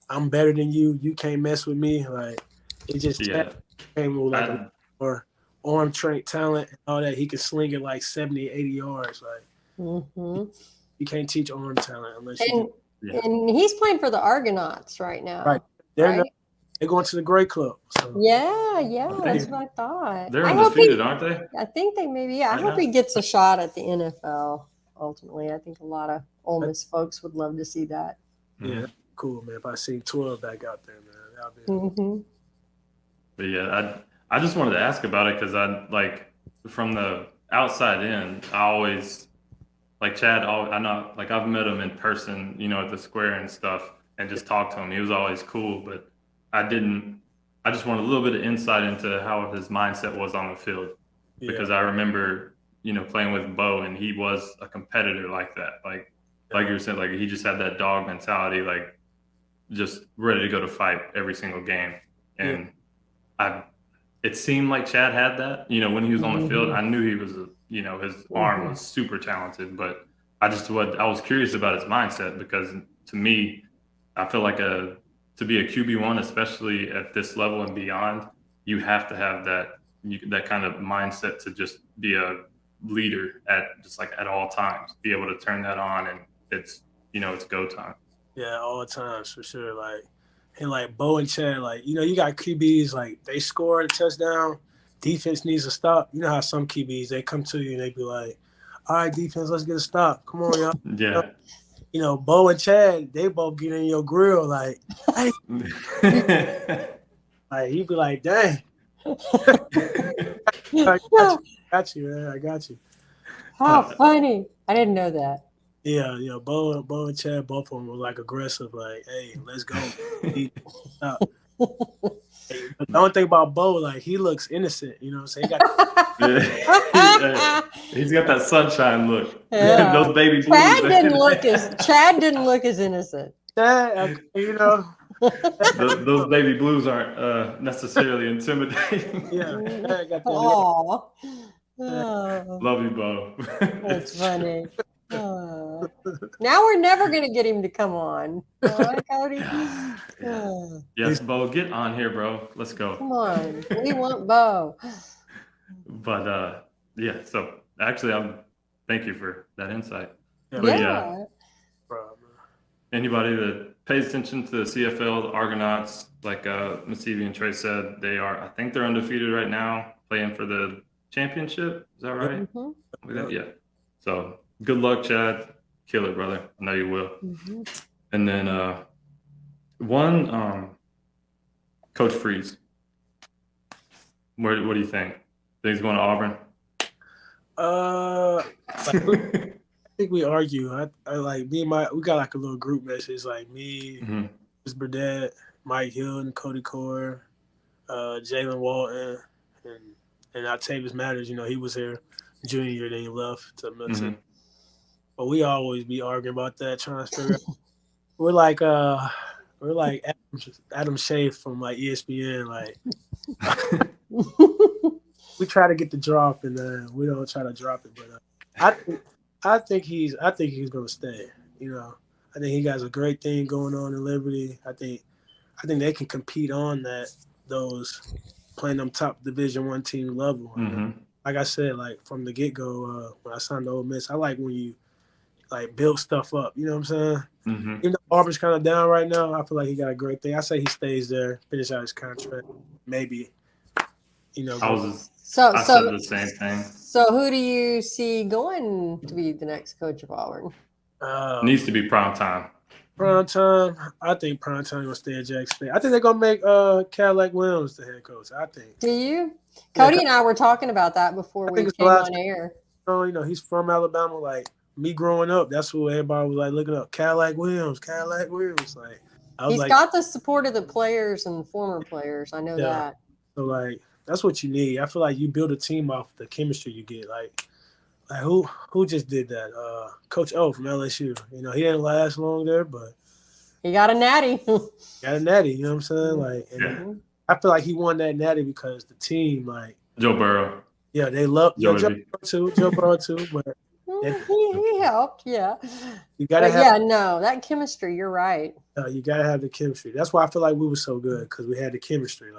I'm better than you. You can't mess with me. Like it just came with like or arm trait talent and all that. He can sling it like 70, 80 yards. Like you can't teach arm talent unless you. And he's playing for the Argonauts right now. Right. They're going to the Grey Club. So. Yeah, that's what I thought. They're undefeated, aren't they? I think they maybe. I hope he gets a shot at the NFL. Ultimately, I think a lot of Ole Miss folks would love to see that. Yeah, cool, man. If I see 12 back out there, man, that'd be. But yeah, I just wanted to ask about it, because I like from the outside in, I always. Like Chad, I know, like I've met him in person, at the square and stuff, and just talked to him. He was always cool, but I just wanted a little bit of insight into how his mindset was on the field, because I remember, playing with Bo, and he was a competitor like that. Like you were saying, like he just had that dog mentality, like just ready to go to fight every single game. And it seemed like Chad had that, when he was on the field. I knew he was his arm was super talented, but I was curious about his mindset, because to me, I feel like to be a QB1, especially at this level and beyond, you have to have that kind of mindset to just be a leader at all times, be able to turn that on, and it's go time. Yeah, all times for sure. And Bo and Chad, you got QBs like they score a touchdown, defense needs a stop. You know how some QBs they come to you and they be like, "All right, defense, let's get a stop. Come on, y'all." Yeah. Bo and Chad, they both get in your grill like, "Hey," he'd be like, "Dang, I got you, man. I got you." How funny! I didn't know that. Yeah. Bo and Chad, both of them were aggressive. Hey, let's go. Hey, but the only thing about Bo, he looks innocent. You know what I'm saying? He's got that sunshine look. Yeah. Those baby blues. Chad didn't look as innocent. Chad, those baby blues aren't necessarily intimidating. Yeah. Chad got that. Oh. Love you, Bo. That's funny. Now we're never going to get him to come on. All right, Cody? Yes, Bo, get on here, bro. Let's go. Come on. We want Bo. But, yeah, so actually, thank you for that insight. Yeah. Anybody that pays attention to the CFL, the Argonauts, like Miss Evie and Trae said, I think they're undefeated right now, playing for the championship. Is that right? Mm-hmm. Yeah. So good luck, Chad. Kill it, brother. I know you will. Mm-hmm. And then Coach Freeze. What do you think? Think he's going to Auburn? I think we argue. I we got a little group message, me, Chris Burdett, Mike Hilton, Cody Core, Jalen Walton, and Octavius Matters. He was here junior year, then he left to military. But we always be arguing about that, trying to figure out. We're like Adam Schaaf from ESPN. We try to get the drop, and we don't try to drop it. But I think he's gonna stay. I think he got a great thing going on in Liberty. I think they can compete on those playing them top Division I team level. Like I said, from the get go, when I signed to Ole Miss, I like when you build stuff up. You know what I'm saying? Even though Auburn's kind of down right now, I feel like he got a great thing. I say he stays there, finish out his contract, maybe. I said the same thing. So who do you see going to be the next coach of Auburn? Needs to be prime time. Prime time. I think prime time will stay at Jackson State. I think they're gonna make Cadillac Williams the head coach. I think. Do you? Cody and I were talking about that before we came on air. He's from Alabama. Me growing up, that's who everybody was looking up. Cadillac Williams. He's got the support of the players and former players. I know that. So that's what you need. I feel like you build a team off the chemistry you get. Who just did that? Coach O from LSU. He didn't last long there, but he got a natty. You know what I'm saying? I feel like he won that natty because the team, Joe Burrow. Yeah, they love Joe Burrow too, but he helped. Yeah. You gotta have. Yeah, no, that chemistry. You're right. You gotta have the chemistry. That's why I feel like we were so good because we had the chemistry.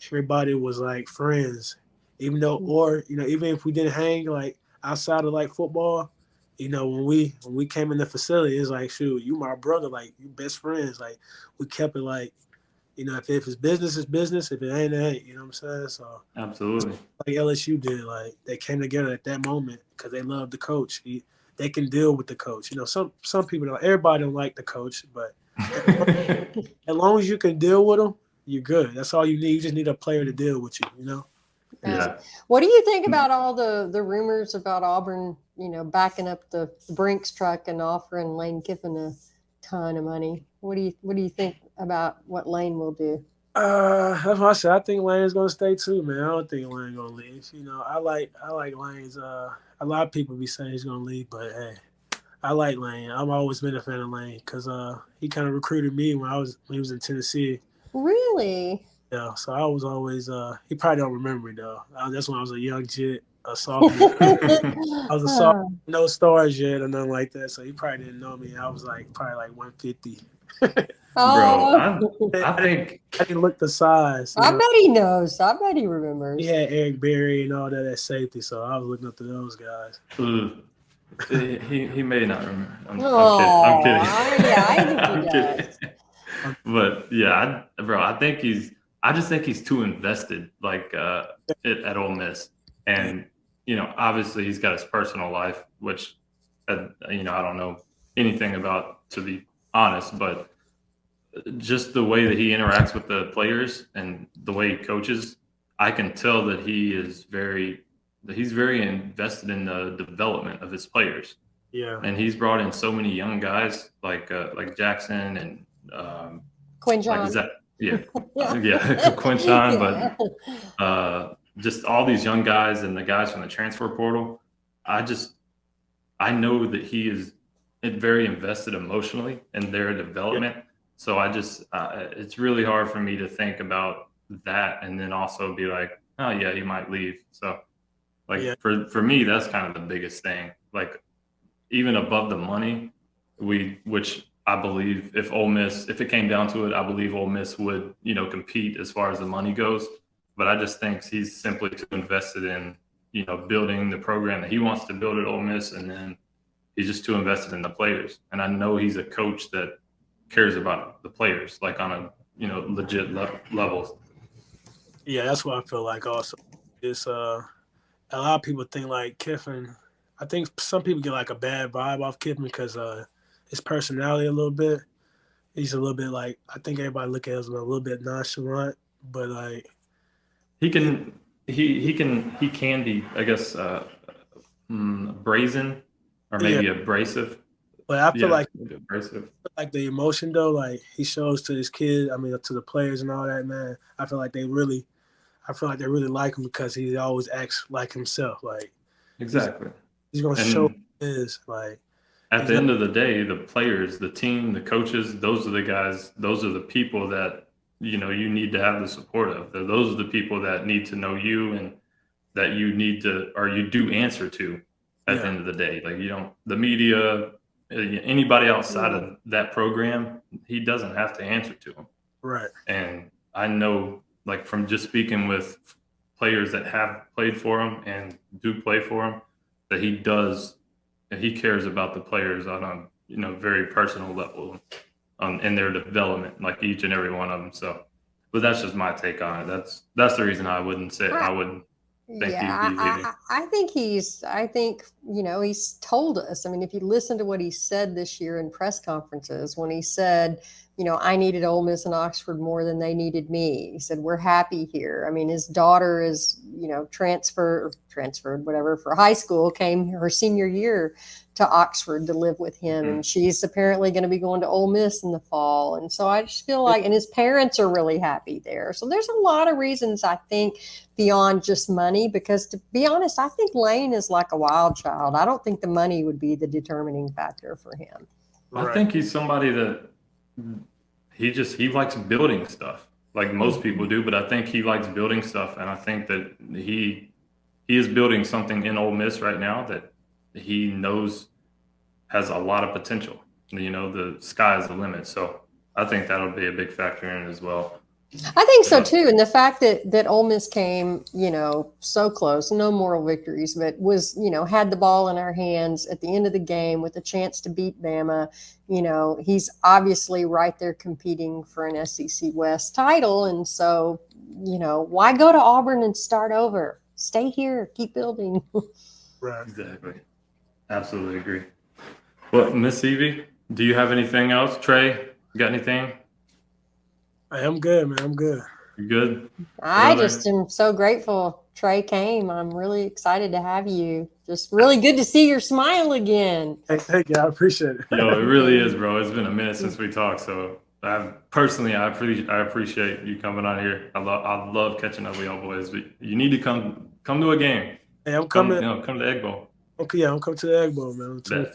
Everybody was friends, even though, even if we didn't hang outside of football, when we came in the facility, it's shoot, you my brother, you best friends. We kept it if it's business, it's business. If it ain't, it ain't. You know what I'm saying? So absolutely, LSU did. They came together at that moment because they loved the coach. They can deal with the coach. Some people don't. Everybody don't like the coach, but as long as you can deal with them, you're good. That's all you need. You just need a player to deal with you. Yeah. What do you think about all the rumors about Auburn, backing up the Brinks truck and offering Lane Kiffin a ton of money? What do you think about what Lane will do? That's what I said. I think Lane's gonna stay too, man. I don't think Lane's gonna leave. I like Lane's. A lot of people be saying he's gonna leave, but hey, I like Lane. I've always been a fan of Lane because he kind of recruited me when he was in Tennessee. Really? Yeah. So I was always. He probably don't remember me though. That's when I was a young jit, a sophomore. I was a sophomore, no stars yet or nothing like that. So he probably didn't know me. I was probably 150. Bro, Oh, I think I didn't look the size. I bet he knows. I bet he remembers. He had Eric Berry and all that at safety, so I was looking up to those guys. he may not remember. I'm Oh, kidding. yeah, I think he I'm does. kidding. But yeah, I just think he's too invested, like at Ole Miss, and obviously he's got his personal life, which I don't know anything about, to be honest, but just the way that he interacts with the players and the way he coaches, I can tell that he's very invested in the development of his players. Yeah, And he's brought in so many young guys like Jackson and Quinjon. Zach, yeah, Yeah. Quinton, Yeah. but just all these young guys and the guys from the transfer portal. I know that he is very invested emotionally in their development. So it's really hard for me to think about that and then also be like, oh yeah, he might leave. So for me, that's kind of the biggest thing. Like even above the money, which I believe if it came down to it, I believe Ole Miss would, compete as far as the money goes. But I just think he's simply too invested in, building the program that he wants to build at Ole Miss, and then he's just too invested in the players. And I know he's a coach that cares about the players, like on a legit level. Yeah, that's what I feel like. Also, it's a lot of people think like Kiffin. I think some people get like a bad vibe off Kiffin because his personality a little bit. He's a little bit like, I think everybody look at him as a little bit nonchalant, but like he can be, I guess, brazen or maybe abrasive. But I feel like abrasive. Like the emotion though, like he shows to his kid, to the players and all that, man. I feel like they really like him because he always acts like himself. Like exactly, he's gonna show his like. At the end of the day, the players, the team, the coaches, those are the guys. Those are the people that you need to have the support of. Those are the people that need to know you and that you need to, or you do answer to at the end of the day. Like the media, anybody outside of that program, he doesn't have to answer to them. Right. And I know, like from just speaking with players that have played for him and do play for him, that he does, and he cares about the players on a very personal level, in their development, like each and every one of them. So, but that's just my take on it. That's the reason I wouldn't think I think he's told us. I mean, if you listen to what he said this year in press conferences, when he said, I needed Ole Miss and Oxford more than they needed me. He said, we're happy here. I mean, his daughter is, transferred, whatever, for high school, came her senior year to Oxford to live with him. And she's apparently going to be going to Ole Miss in the fall. And so I just feel like, and his parents are really happy there. So there's a lot of reasons, I think, beyond just money, because to be honest, I think Lane is like a wild child. I don't think the money would be the determining factor for him. I think he's somebody that he likes building stuff like most people do, but I think he likes building stuff. And I think that he is building something in Ole Miss right now that he knows has a lot of potential. The sky is the limit. So I think that'll be a big factor in it as well. I think so too, and the fact that Ole Miss came, so close, no moral victories, but was, had the ball in our hands at the end of the game with a chance to beat Bama. He's obviously right there competing for an SEC West title, and so, why go to Auburn and start over? Stay here, keep building. Right. Exactly. Absolutely agree. Well, Miss Evie, do you have anything else? Trae, you got anything? I'm good, man. I'm good. You good? I just am so grateful Trae came. I'm really excited to have you. Just really good to see your smile again. Hey, thank you. I appreciate it. Yo, it really is, bro. It's been a minute since we talked. So I appreciate you coming on here. I love catching up with y'all boys. But you need to come to a game. Hey, I'm coming. Come to the Egg Bowl. Okay, yeah, I'm coming to the Egg Bowl, man. I'm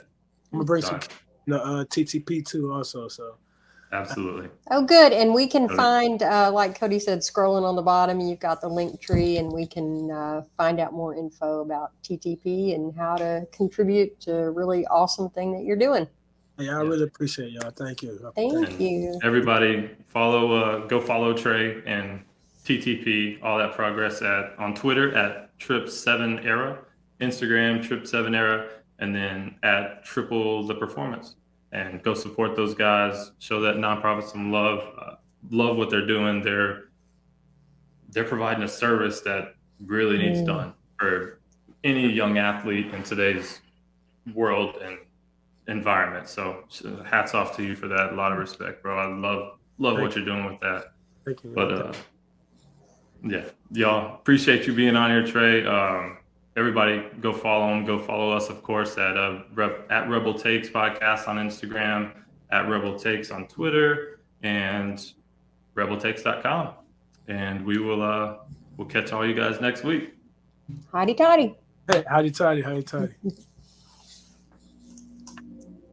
gonna bring some TTP too, also. So. Absolutely. Oh, good. And we can find, like Cody said, scrolling on the bottom, you've got the link tree, and we can find out more info about TTP and how to contribute to a really awesome thing that you're doing. Yeah, I really appreciate y'all. Thank you. Thank you. Everybody go follow Trae and TTP, all that progress on Twitter at Trip7Era, Instagram Trip7Era, and then at TripleThePerformance. And go support those guys. Show that nonprofit some love. Love what they're doing. They're providing a service that really needs done for any young athlete in today's world and environment. So hats off to you for that. A lot of respect, bro. I love what you're doing with that. Thank you. But yeah, y'all, appreciate you being on here, Trae. Everybody go follow him. Go follow us, of course, at Rebel Takes Podcast on Instagram, at Rebel Takes on Twitter, and rebeltakes.com. And we'll catch all you guys next week. Howdy toddy. Hey, howdy toddy.